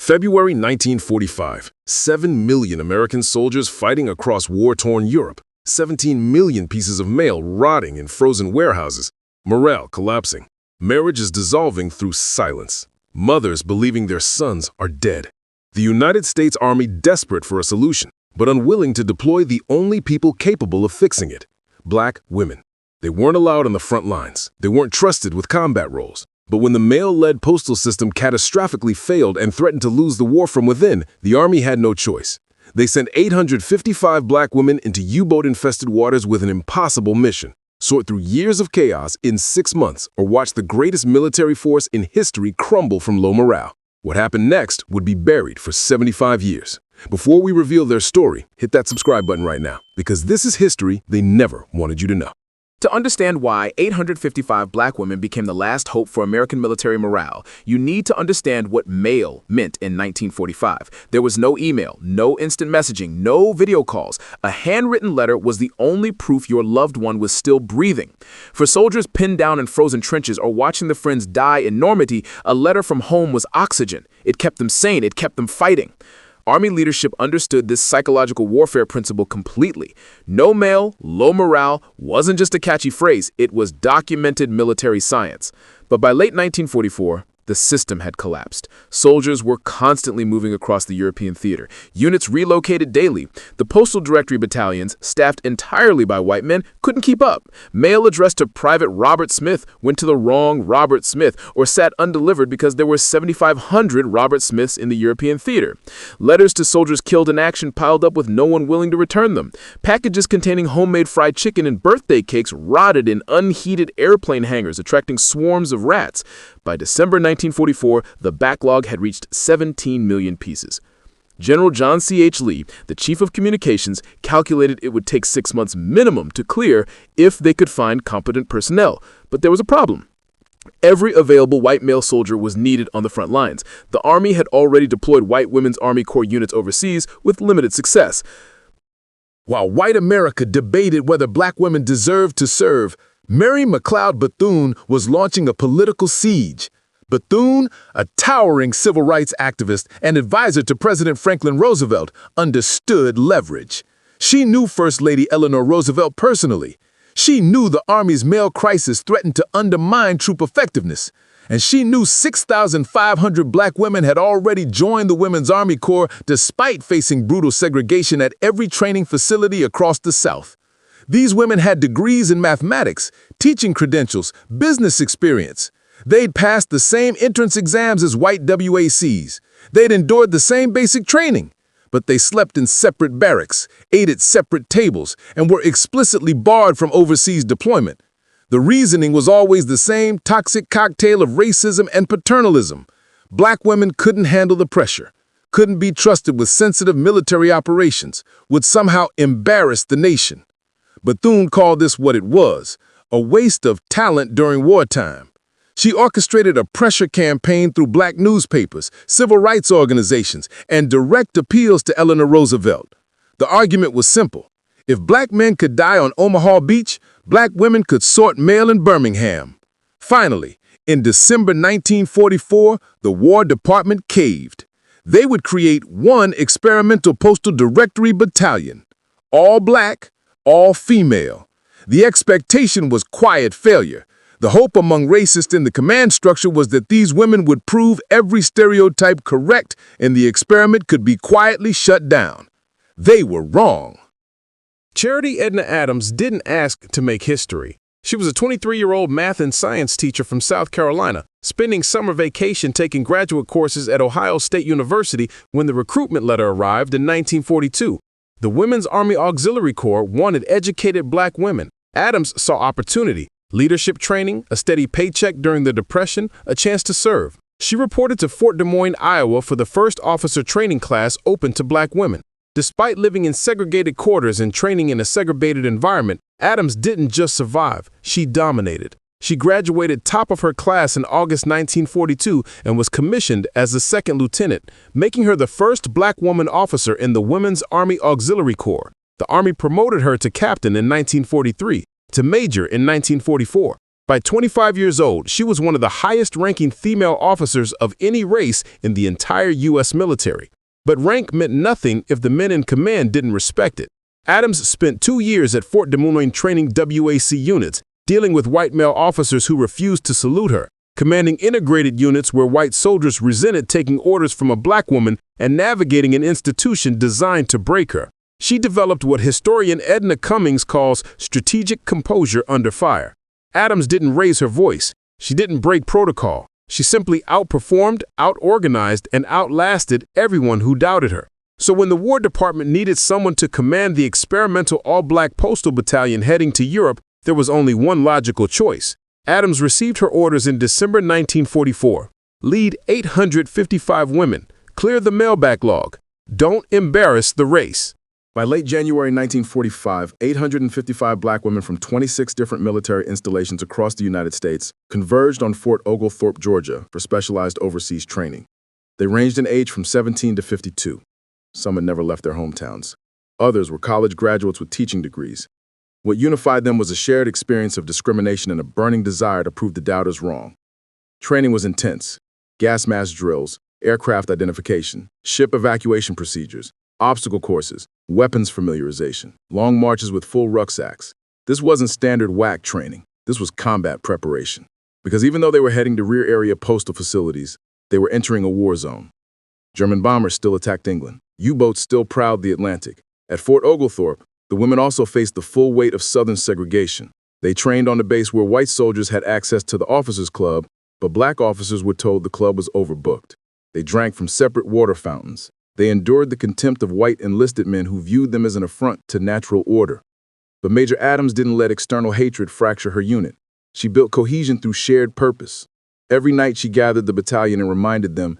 February 1945, 7 million American soldiers fighting across war-torn Europe, 17 million pieces of mail rotting in frozen warehouses, morale collapsing, marriages dissolving through silence, mothers believing their sons are dead. The United States Army desperate for a solution, but unwilling to deploy the only people capable of fixing it: black women. They weren't allowed on the front lines. They weren't trusted with combat roles. But when the male-led postal system catastrophically failed and threatened to lose the war from within, the Army had no choice. They sent 855 black women into U-boat-infested waters with an impossible mission: sort through years of chaos in 6 months or watch the greatest military force in history crumble from low morale. What happened next would be buried for 75 years. Before we reveal their story, hit that subscribe button right now, because this is history they never wanted you to know. To understand why 855 black women became the last hope for American military morale, you need to understand what mail meant in 1945. There was no email, no instant messaging, no video calls. A handwritten letter was the only proof your loved one was still breathing. For soldiers pinned down in frozen trenches or watching their friends die in Normandy, a letter from home was oxygen. It kept them sane, it kept them fighting. Army leadership understood this psychological warfare principle completely. No mail, low morale wasn't just a catchy phrase, it was documented military science. But by late 1944, the system had collapsed. Soldiers were constantly moving across the European theater. Units relocated daily. The postal directory battalions, staffed entirely by white men, couldn't keep up. Mail addressed to Private Robert Smith went to the wrong Robert Smith, or sat undelivered because there were 7,500 Robert Smiths in the European theater. Letters to soldiers killed in action piled up with no one willing to return them. Packages containing homemade fried chicken and birthday cakes rotted in unheated airplane hangars, attracting swarms of rats. By December 1944, the backlog had reached 17 million pieces. General John C.H. Lee, the chief of communications, calculated it would take 6 months minimum to clear if they could find competent personnel. But there was a problem. Every available white male soldier was needed on the front lines. The Army had already deployed white Women's Army Corps units overseas with limited success. While white America debated whether black women deserved to serve, Mary McLeod Bethune was launching a political siege. Bethune, a towering civil rights activist and advisor to President Franklin Roosevelt, understood leverage. She knew First Lady Eleanor Roosevelt personally. She knew the Army's male crisis threatened to undermine troop effectiveness. And she knew 6,500 black women had already joined the Women's Army Corps despite facing brutal segregation at every training facility across the South. These women had degrees in mathematics, teaching credentials, business experience. They'd passed the same entrance exams as white WACs. They'd endured the same basic training. But they slept in separate barracks, ate at separate tables, and were explicitly barred from overseas deployment. The reasoning was always the same toxic cocktail of racism and paternalism. Black women couldn't handle the pressure, couldn't be trusted with sensitive military operations, would somehow embarrass the nation. Bethune called this what it was: a waste of talent during wartime. She orchestrated a pressure campaign through black newspapers, civil rights organizations, and direct appeals to Eleanor Roosevelt. The argument was simple: if black men could die on Omaha Beach, black women could sort mail in Birmingham. Finally, in December 1944, the War Department caved. They would create one experimental postal directory battalion, all black, all female. The expectation was quiet failure. The hope among racists in the command structure was that these women would prove every stereotype correct and the experiment could be quietly shut down. They were wrong. Charity Edna Adams didn't ask to make history. She was a 23-year-old math and science teacher from South Carolina, spending summer vacation taking graduate courses at Ohio State University when the recruitment letter arrived in 1942. The Women's Army Auxiliary Corps wanted educated black women. Adams saw opportunity: leadership training, a steady paycheck during the Depression, a chance to serve. She reported to Fort Des Moines, Iowa for the first officer training class open to black women. Despite living in segregated quarters and training in a segregated environment, Adams didn't just survive, she dominated. She graduated top of her class in August 1942 and was commissioned as a second lieutenant, making her the first black woman officer in the Women's Army Auxiliary Corps. The Army promoted her to captain in 1943, to major in 1944. By 25 years old, she was one of the highest-ranking female officers of any race in the entire U.S. military. But rank meant nothing if the men in command didn't respect it. Adams spent 2 years at Fort Des Moines training WAC units, dealing with white male officers who refused to salute her, commanding integrated units where white soldiers resented taking orders from a black woman, and navigating an institution designed to break her. She developed what historian Edna Cummings calls strategic composure under fire. Adams didn't raise her voice. She didn't break protocol. She simply outperformed, outorganized, and outlasted everyone who doubted her. So when the War Department needed someone to command the experimental all-black postal battalion heading to Europe, there was only one logical choice. Adams received her orders in December 1944. Lead 855 women. Clear the mail backlog. Don't embarrass the race. By late January 1945, 855 black women from 26 different military installations across the United States converged on Fort Oglethorpe, Georgia, for specialized overseas training. They ranged in age from 17 to 52. Some had never left their hometowns. Others were college graduates with teaching degrees. What unified them was a shared experience of discrimination and a burning desire to prove the doubters wrong. Training was intense. Gas mask drills, aircraft identification, ship evacuation procedures, obstacle courses, weapons familiarization, long marches with full rucksacks. This wasn't standard WAC training. This was combat preparation. Because even though they were heading to rear area postal facilities, they were entering a war zone. German bombers still attacked England. U-boats still prowled the Atlantic. At Fort Oglethorpe, the women also faced the full weight of Southern segregation. They trained on the base where white soldiers had access to the officers' club, but black officers were told the club was overbooked. They drank from separate water fountains. They endured the contempt of white enlisted men who viewed them as an affront to natural order. But Major Adams didn't let external hatred fracture her unit. She built cohesion through shared purpose. Every night she gathered the battalion and reminded them,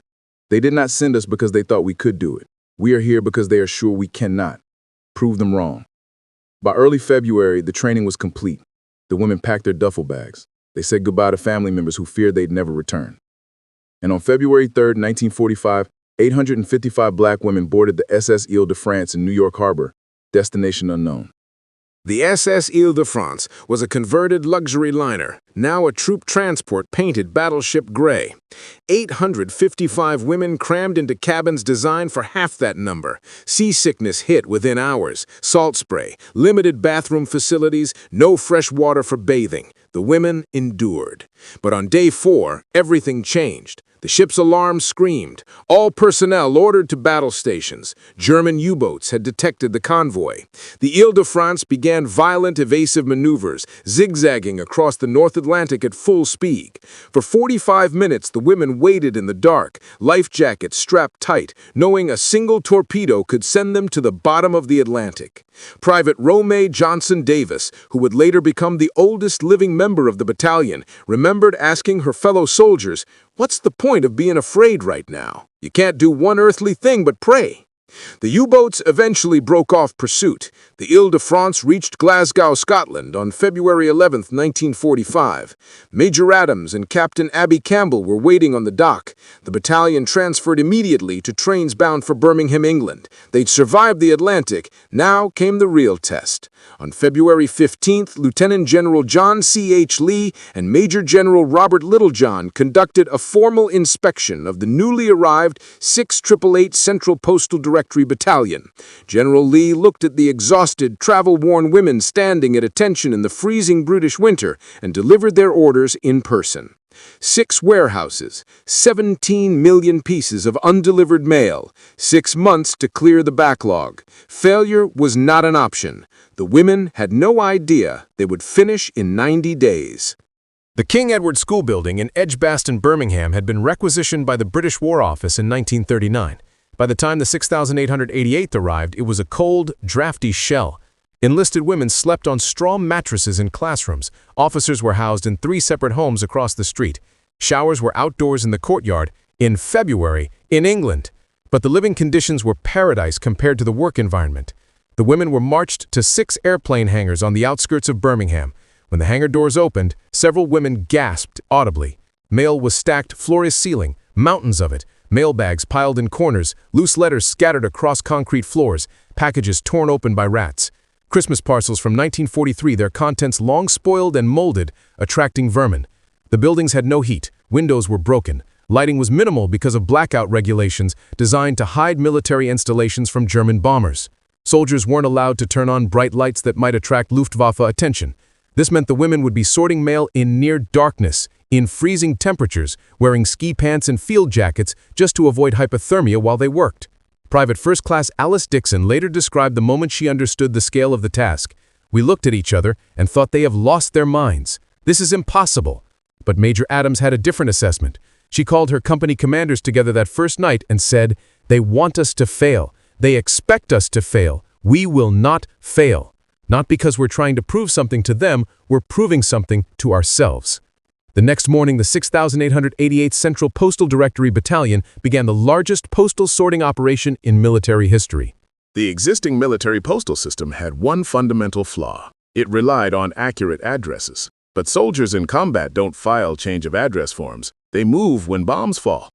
they did not send us because they thought we could do it. We are here because they are sure we cannot. Prove them wrong. By early February, the training was complete. The women packed their duffel bags. They said goodbye to family members who feared they'd never return. And on February 3, 1945, 855 black women boarded the SS Ile-de-France in New York Harbor, destination unknown. The SS Ile-de-France was a converted luxury liner, now a troop transport painted battleship gray. 855 women crammed into cabins designed for half that number. Seasickness hit within hours. Salt spray, limited bathroom facilities, no fresh water for bathing. The women endured. But on day 4, everything changed. The ship's alarm screamed. All personnel ordered to battle stations. German U-boats had detected the convoy. The Ile-de-France began violent evasive maneuvers, zigzagging across the North Atlantic at full speed. For 45 minutes, the women waited in the dark, life jackets strapped tight, knowing a single torpedo could send them to the bottom of the Atlantic. Private Romay Johnson Davis, who would later become the oldest living member of the battalion, remembered asking her fellow soldiers, "What's the point of being afraid right now? You can't do one earthly thing but pray." The U-boats eventually broke off pursuit. The Ile-de-France reached Glasgow, Scotland on February 11, 1945. Major Adams and Captain Abby Campbell were waiting on the dock. The battalion transferred immediately to trains bound for Birmingham, England. They'd survived the Atlantic. Now came the real test. On February 15th, Lieutenant General John C.H. Lee and Major General Robert Littlejohn conducted a formal inspection of the newly arrived 6888th Central Postal Directory Battalion. General Lee looked at the exhausted, travel-worn women standing at attention in the freezing British winter and delivered their orders in person. 6 warehouses, 17 million pieces of undelivered mail, 6 months to clear the backlog. Failure was not an option. The women had no idea they would finish in 90 days. The King Edward School building in Edgbaston, Birmingham had been requisitioned by the British War Office in 1939. By the time the 6888th arrived, it was a cold, drafty shell. Enlisted women slept on straw mattresses in classrooms. Officers were housed in 3 separate homes across the street. Showers were outdoors in the courtyard, in February, in England. But the living conditions were paradise compared to the work environment. The women were marched to 6 airplane hangars on the outskirts of Birmingham. When the hangar doors opened, several women gasped audibly. Mail was stacked floor-to-ceiling, mountains of it. Mail bags piled in corners, loose letters scattered across concrete floors, packages torn open by rats. Christmas parcels from 1943, their contents long spoiled and molded, attracting vermin. The buildings had no heat, windows were broken, lighting was minimal because of blackout regulations designed to hide military installations from German bombers. Soldiers weren't allowed to turn on bright lights that might attract Luftwaffe attention. This meant the women would be sorting mail in near darkness, in freezing temperatures, wearing ski pants and field jackets just to avoid hypothermia while they worked. Private First Class Alice Dixon later described the moment she understood the scale of the task. "We looked at each other and thought they have lost their minds. This is impossible." But Major Adams had a different assessment. She called her company commanders together that first night and said, "They want us to fail. They expect us to fail. We will not fail. Not because we're trying to prove something to them, we're proving something to ourselves." The next morning, the 6888th Central Postal Directory Battalion began the largest postal sorting operation in military history. The existing military postal system had one fundamental flaw. It relied on accurate addresses. But soldiers in combat don't file change of address forms. They move when bombs fall.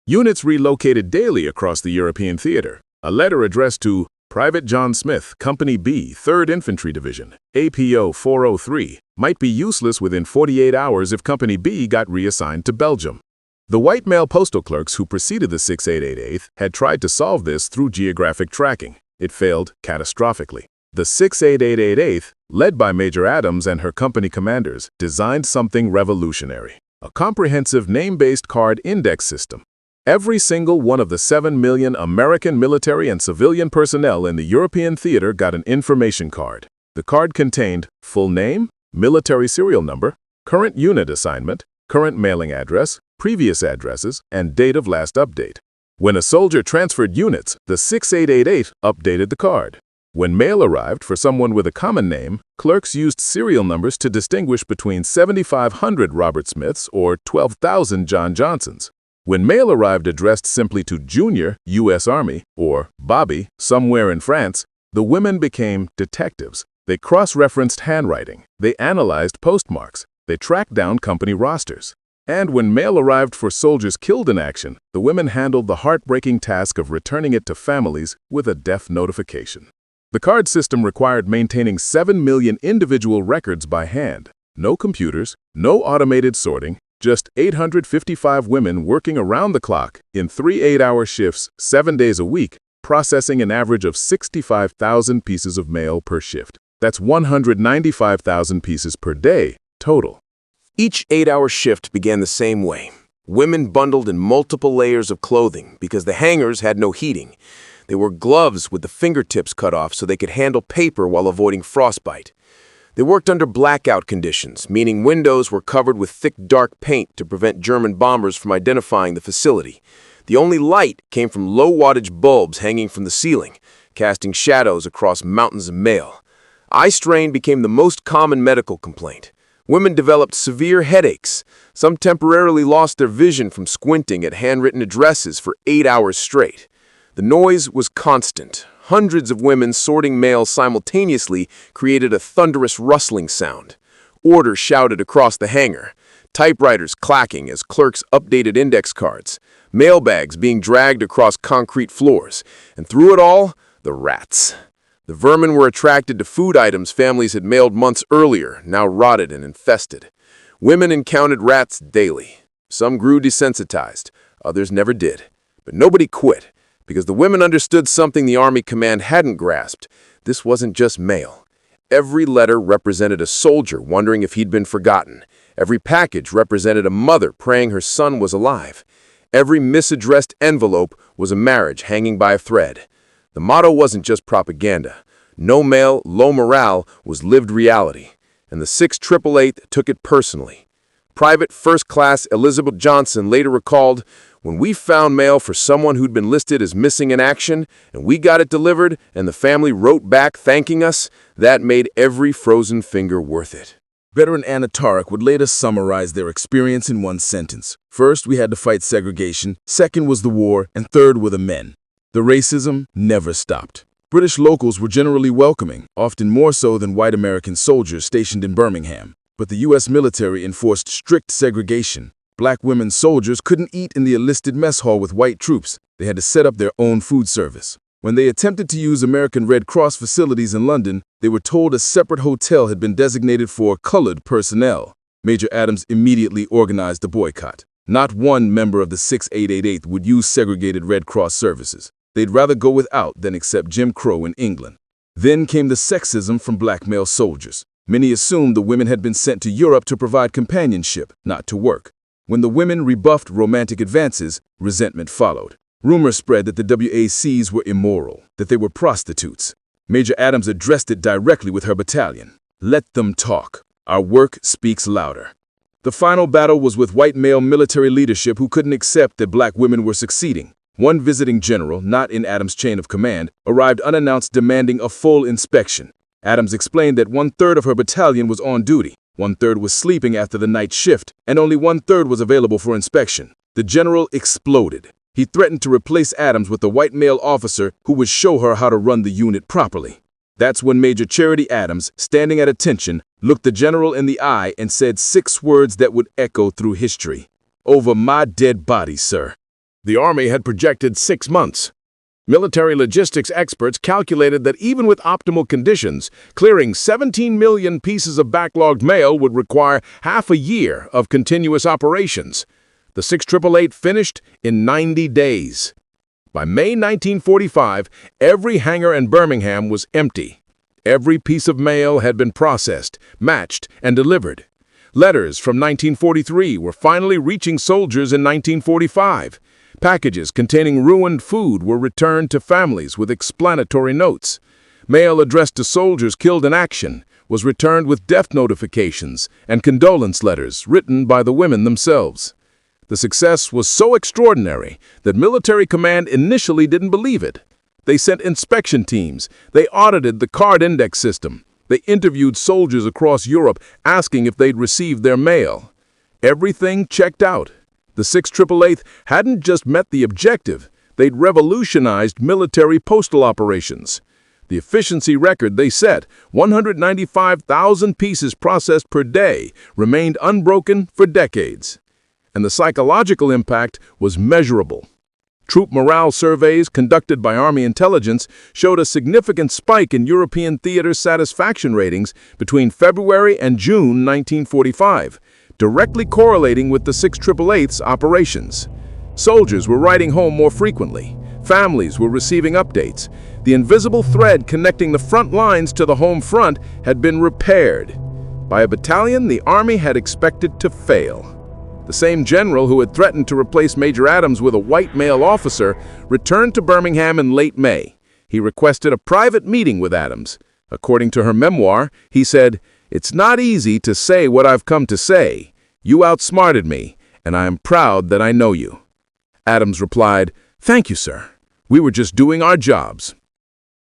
Units relocated daily across the European theater. A letter addressed to Private John Smith, Company B, 3rd Infantry Division, APO 403, might be useless within 48 hours if Company B got reassigned to Belgium. The white male postal clerks who preceded the 6888th had tried to solve this through geographic tracking. It failed catastrophically. The 6888th, led by Major Adams and her company commanders, designed something revolutionary: a comprehensive name-based card index system. Every single one of the 7 million American military and civilian personnel in the European theater got an information card. The card contained full name, military serial number, current unit assignment, current mailing address, previous addresses, and date of last update. When a soldier transferred units, the 6888 updated the card. When mail arrived for someone with a common name, clerks used serial numbers to distinguish between 7,500 Robert Smiths or 12,000 John Johnsons. When mail arrived addressed simply to Junior, U.S. Army, or Bobby, somewhere in France, the women became detectives. They cross-referenced handwriting. They analyzed postmarks. They tracked down company rosters. And when mail arrived for soldiers killed in action, the women handled the heartbreaking task of returning it to families with a death notification. The card system required maintaining 7 million individual records by hand. No computers, no automated sorting, just 855 women working around the clock in 3 8-hour shifts, 7 days a week, processing an average of 65,000 pieces of mail per shift. That's 195,000 pieces per day, total. Each 8-hour shift began the same way. Women bundled in multiple layers of clothing because the hangars had no heating. They wore gloves with the fingertips cut off so they could handle paper while avoiding frostbite. They worked under blackout conditions, meaning windows were covered with thick, dark paint to prevent German bombers from identifying the facility. The only light came from low-wattage bulbs hanging from the ceiling, casting shadows across mountains of mail. Eye strain became the most common medical complaint. Women developed severe headaches. Some temporarily lost their vision from squinting at handwritten addresses for 8 hours straight. The noise was constant. Hundreds of women sorting mail simultaneously created a thunderous rustling sound. Orders shouted across the hangar, typewriters clacking as clerks updated index cards, mailbags being dragged across concrete floors, and through it all, the rats. The vermin were attracted to food items families had mailed months earlier, now rotted and infested. Women encountered rats daily. Some grew desensitized, others never did. But nobody quit, because the women understood something the Army command hadn't grasped. This wasn't just mail. Every letter represented a soldier wondering if he'd been forgotten. Every package represented a mother praying her son was alive. Every misaddressed envelope was a marriage hanging by a thread. The motto wasn't just propaganda. No mail, low morale was lived reality, and the 6888th took it personally. Private First Class Elizabeth Johnson later recalled, "When we found mail for someone who'd been listed as missing in action, and we got it delivered, and the family wrote back thanking us, that made every frozen finger worth it." Veteran Anna Tarek would later summarize their experience in one sentence. First, we had to fight segregation. Second was the war. And third were the men. The racism never stopped. British locals were generally welcoming, often more so than white American soldiers stationed in Birmingham. But the U.S. military enforced strict segregation. Black women soldiers couldn't eat in the enlisted mess hall with white troops. They had to set up their own food service. When they attempted to use American Red Cross facilities in London, they were told a separate hotel had been designated for colored personnel. Major Adams immediately organized a boycott. Not one member of the 6888th would use segregated Red Cross services. They'd rather go without than accept Jim Crow in England. Then came the sexism from black male soldiers. Many assumed the women had been sent to Europe to provide companionship, not to work. When the women rebuffed romantic advances, resentment followed. Rumors spread that the WACs were immoral, that they were prostitutes. Major Adams addressed it directly with her battalion. Let them talk. Our work speaks louder. The final battle was with white male military leadership who couldn't accept that black women were succeeding. One visiting general, not in Adams' chain of command, arrived unannounced demanding a full inspection. Adams explained that 1/3 of her battalion was on duty, 1/3 was sleeping after the night shift, and only 1/3 was available for inspection. The general exploded. He threatened to replace Adams with a white male officer who would show her how to run the unit properly. That's when Major Charity Adams, standing at attention, looked the general in the eye and said 6 words that would echo through history. "Over my dead body, sir." The Army had projected 6 months. Military logistics experts calculated that even with optimal conditions, clearing 17 million pieces of backlogged mail would require half a year of continuous operations. The 6888 finished in 90 days. By May 1945, every hangar in Birmingham was empty. Every piece of mail had been processed, matched, and delivered. Letters from 1943 were finally reaching soldiers in 1945. Packages containing ruined food were returned to families with explanatory notes. Mail addressed to soldiers killed in action was returned with death notifications and condolence letters written by the women themselves. The success was so extraordinary that military command initially didn't believe it. They sent inspection teams. They audited the card index system. They interviewed soldiers across Europe asking if they'd received their mail. Everything checked out. The 6888th hadn't just met the objective, they'd revolutionized military postal operations. The efficiency record they set, 195,000 pieces processed per day, remained unbroken for decades. And the psychological impact was measurable. Troop morale surveys conducted by Army intelligence showed a significant spike in European theater satisfaction ratings between February and June 1945. Directly correlating with the 6888th's operations. Soldiers were writing home more frequently. Families were receiving updates. The invisible thread connecting the front lines to the home front had been repaired. By a battalion the Army had expected to fail. The same general who had threatened to replace Major Adams with a white male officer returned to Birmingham in late May. He requested a private meeting with Adams. According to her memoir, he said, "It's not easy to say what I've come to say. You outsmarted me, and I am proud that I know you." Adams replied, "Thank you, sir. We were just doing our jobs."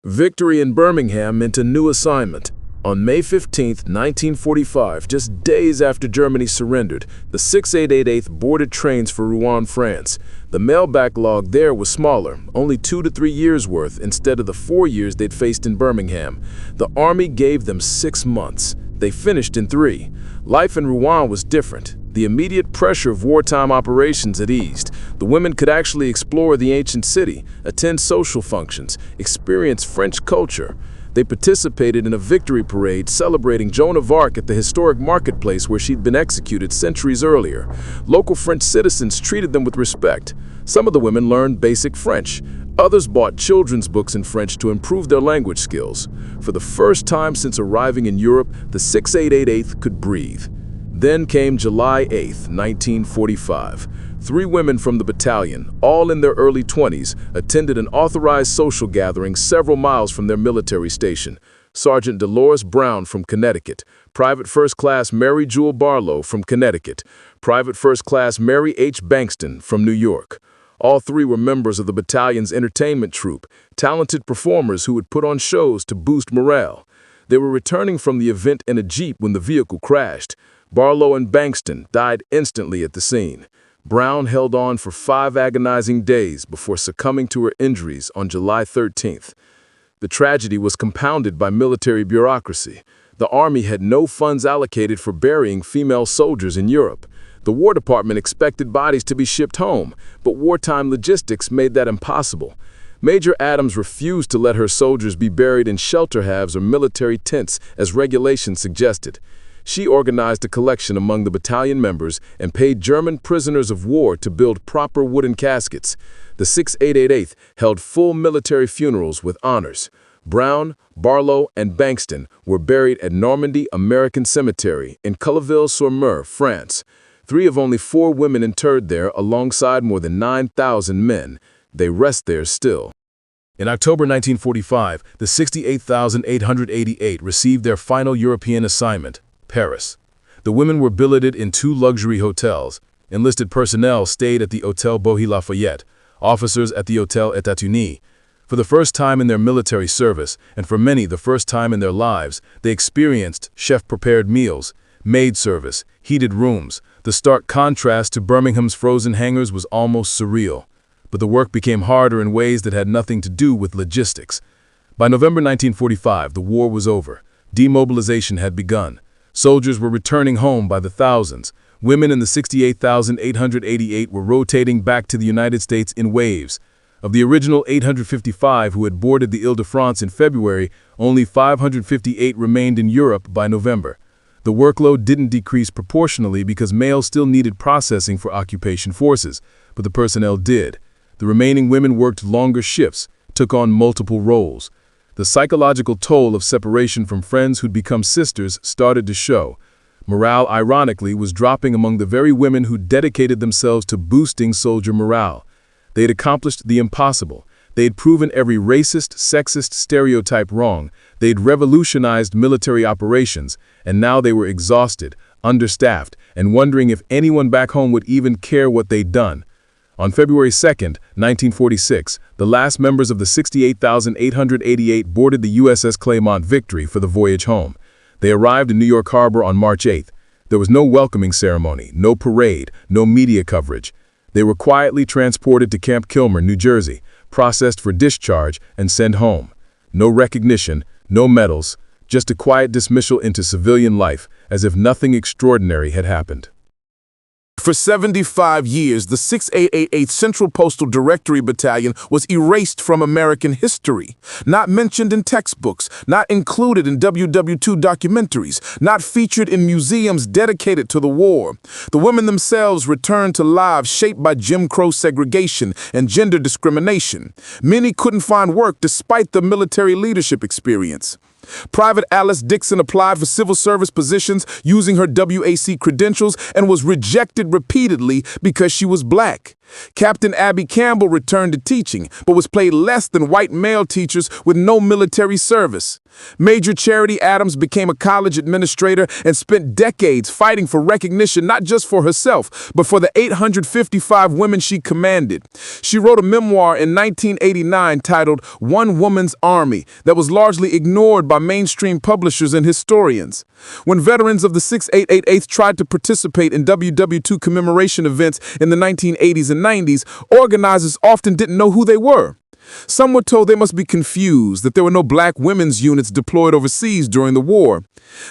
Victory in Birmingham meant a new assignment. On May 15, 1945, just days after Germany surrendered, the 6888th boarded trains for Rouen, France. The mail backlog there was smaller, only 2 to 3 years' worth instead of the 4 years they'd faced in Birmingham. The Army gave them 6 months. They finished in 3. Life in Rouen was different. The immediate pressure of wartime operations had eased. The women could actually explore the ancient city, attend social functions, experience French culture. They participated in a victory parade celebrating Joan of Arc at the historic marketplace where she'd been executed centuries earlier. Local French citizens treated them with respect. Some of the women learned basic French. Others bought children's books in French to improve their language skills. For the first time since arriving in Europe, the 6888th could breathe. Then came July 8, 1945. 3 women from the battalion, all in their early 20s, attended an authorized social gathering several miles from their military station. Sergeant Dolores Brown from Connecticut, Private First Class Mary Jewel Barlow from Connecticut, Private First Class Mary H. Bankston from New York. All 3 were members of the battalion's entertainment troupe, talented performers who would put on shows to boost morale. They were returning from the event in a Jeep when the vehicle crashed. Barlow and Bankston died instantly at the scene. Brown held on for 5 agonizing days before succumbing to her injuries on July 13th. The tragedy was compounded by military bureaucracy. The Army had no funds allocated for burying female soldiers in Europe. The War Department expected bodies to be shipped home, but wartime logistics made that impossible. Major Adams refused to let her soldiers be buried in shelter halves or military tents as regulations suggested. She organized a collection among the battalion members and paid German prisoners of war to build proper wooden caskets. The 6888th held full military funerals with honors. Brown, Barlow, and Bankston were buried at Normandy American Cemetery in Colleville-sur-Mer, France. 3 of only 4 women interred there alongside more than 9,000 men. They rest there still. In October 1945, the 68,888 received their final European assignment, Paris. The women were billeted in 2 luxury hotels. Enlisted personnel stayed at the Hôtel Bois-Lafayette, officers at the Hôtel États-Unis. For the first time in their military service, and for many the first time in their lives, they experienced chef-prepared meals, maid service, heated rooms. The stark contrast to Birmingham's frozen hangars was almost surreal. But the work became harder in ways that had nothing to do with logistics. By November 1945, the war was over. Demobilization had begun. Soldiers were returning home by the thousands. Women in the 68,888 were rotating back to the United States in waves. Of the original 855 who had boarded the Île-de-France in February, only 558 remained in Europe by November. The workload didn't decrease proportionally because males still needed processing for occupation forces, but the personnel did. The remaining women worked longer shifts, took on multiple roles. The psychological toll of separation from friends who'd become sisters started to show. Morale, ironically, was dropping among the very women who dedicated themselves to boosting soldier morale. They had accomplished the impossible. They had proven every racist, sexist stereotype wrong. They had revolutionized military operations, and now they were exhausted, understaffed, and wondering if anyone back home would even care what they'd done. On February 2, 1946, the last members of the 68,888 boarded the USS Claymont Victory for the voyage home. They arrived in New York Harbor on March 8. There was no welcoming ceremony, no parade, no media coverage. They were quietly transported to Camp Kilmer, New Jersey, processed for discharge, and sent home. No recognition, no medals, just a quiet dismissal into civilian life, as if nothing extraordinary had happened. For 75 years, the 6888th Central Postal Directory Battalion was erased from American history. Not mentioned in textbooks, not included in WWII documentaries, not featured in museums dedicated to the war. The women themselves returned to lives shaped by Jim Crow segregation and gender discrimination. Many couldn't find work despite the military leadership experience. Private Alice Dixon applied for civil service positions using her WAC credentials and was rejected repeatedly because she was black. Captain Abby Campbell returned to teaching, but was paid less than white male teachers with no military service. Major Charity Adams became a college administrator and spent decades fighting for recognition not just for herself, but for the 855 women she commanded. She wrote a memoir in 1989 titled One Woman's Army that was largely ignored by mainstream publishers and historians. When veterans of the 6888th tried to participate in WWII commemoration events in the 1980s and 90s, organizers often didn't know who they were. Some were told they must be confused that there were no black women's units deployed overseas during the war.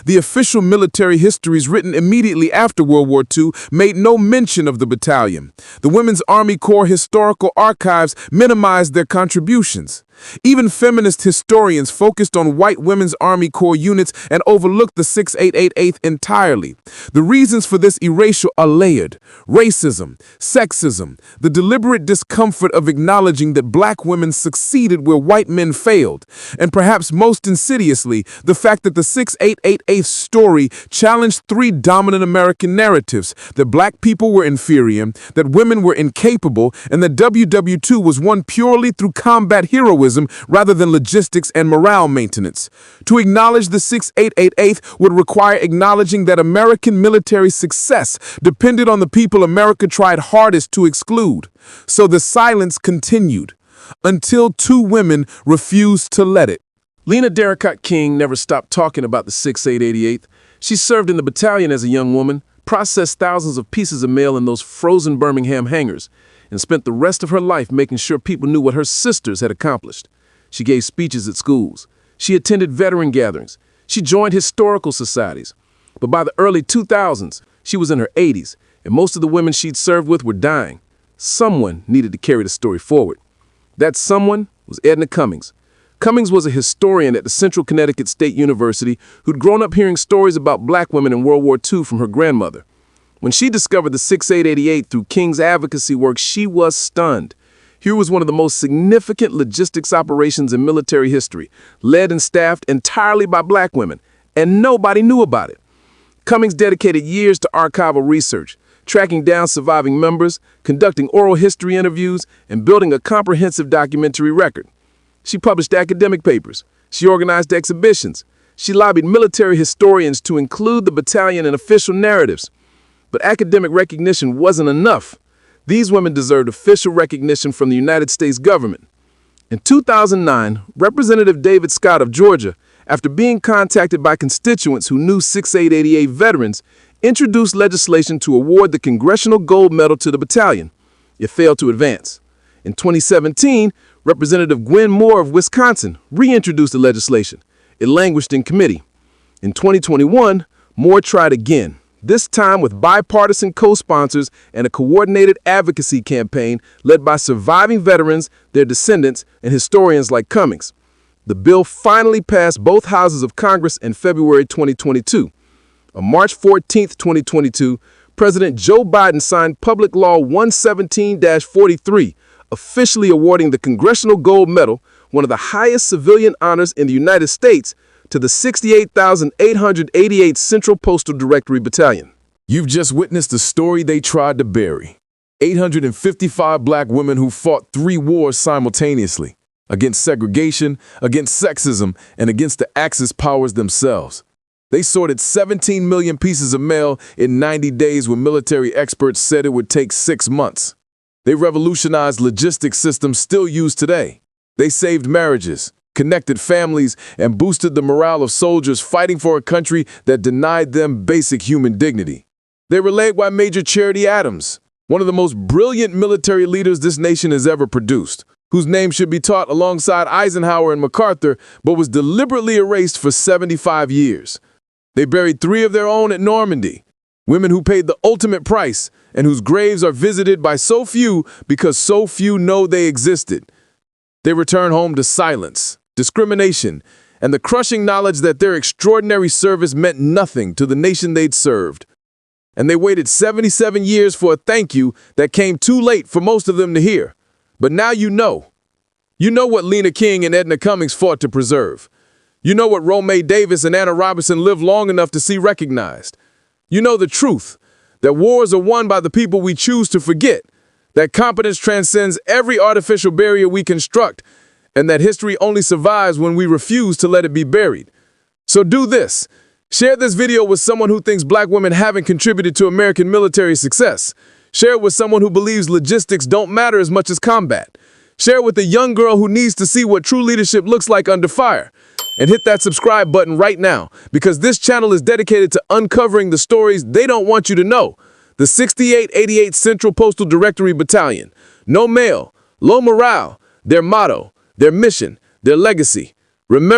The official military histories written immediately after World War II made no mention of the battalion. The Women's Army Corps historical archives minimized their contributions. Even feminist historians focused on white Women's Army Corps units and overlooked the 6888th entirely. The reasons for this erasure are layered: racism, sexism, the deliberate discomfort of acknowledging that black women succeeded where white men failed, and perhaps most insidiously, the fact that the 6888th story challenged 3 dominant American narratives: that black people were inferior, that women were incapable, and that WWII was won purely through combat heroism rather than logistics and morale maintenance. To acknowledge the 6888th would require acknowledging that American military success depended on the people America tried hardest to exclude. So the silence continued until 2 women refused to let it. Lena Darricott King never stopped talking about the 6888th. She served in the battalion as a young woman, processed thousands of pieces of mail in those frozen Birmingham hangars, and spent the rest of her life making sure people knew what her sisters had accomplished. She gave speeches at schools. She attended veteran gatherings. She joined historical societies. But by the early 2000s, she was in her 80s, and most of the women she'd served with were dying. Someone needed to carry the story forward. That someone was Edna Cummings. Cummings was a historian at the Central Connecticut State University who'd grown up hearing stories about black women in World War II from her grandmother. When she discovered the 6888 through King's advocacy work, she was stunned. Here was one of the most significant logistics operations in military history, led and staffed entirely by black women, and nobody knew about it. Cummings dedicated years to archival research, tracking down surviving members, conducting oral history interviews, and building a comprehensive documentary record. She published academic papers. She organized exhibitions. She lobbied military historians to include the battalion in official narratives. But academic recognition wasn't enough. These women deserved official recognition from the United States government. In 2009, Representative David Scott of Georgia, after being contacted by constituents who knew 6888 veterans, introduced legislation to award the Congressional Gold Medal to the battalion. It failed to advance. In 2017, Representative Gwen Moore of Wisconsin reintroduced the legislation. It languished in committee. In 2021, Moore tried again, this time with bipartisan co-sponsors and a coordinated advocacy campaign led by surviving veterans, their descendants, and historians like Cummings. The bill finally passed both houses of Congress in February 2022. On March 14, 2022, President Joe Biden signed Public Law 117-43, officially awarding the Congressional Gold Medal, one of the highest civilian honors in the United States, to the 6888th Central Postal Directory Battalion. You've just witnessed the story they tried to bury. 855 black women who fought 3 wars simultaneously, against segregation, against sexism, and against the Axis powers themselves. They sorted 17 million pieces of mail in 90 days when military experts said it would take 6 months. They revolutionized logistics systems still used today. They saved marriages, connected families, and boosted the morale of soldiers fighting for a country that denied them basic human dignity. They were led by Major Charity Adams, one of the most brilliant military leaders this nation has ever produced, whose name should be taught alongside Eisenhower and MacArthur, but was deliberately erased for 75 years. They buried 3 of their own at Normandy, women who paid the ultimate price and whose graves are visited by so few because so few know they existed. They return home to silence, discrimination, and the crushing knowledge that their extraordinary service meant nothing to the nation they'd served. And they waited 77 years for a thank you that came too late for most of them to hear. But now you know. You know what Lena King and Edna Cummings fought to preserve. You know what Romay Davis and Anna Robinson lived long enough to see recognized. You know the truth, that wars are won by the people we choose to forget, that competence transcends every artificial barrier we construct, and that history only survives when we refuse to let it be buried. So do this. Share this video with someone who thinks black women haven't contributed to American military success. Share it with someone who believes logistics don't matter as much as combat. Share it with a young girl who needs to see what true leadership looks like under fire. And hit that subscribe button right now, because this channel is dedicated to uncovering the stories they don't want you to know. The 6888th Central Postal Directory Battalion. No mail, low morale, their motto, their mission, their legacy. Remember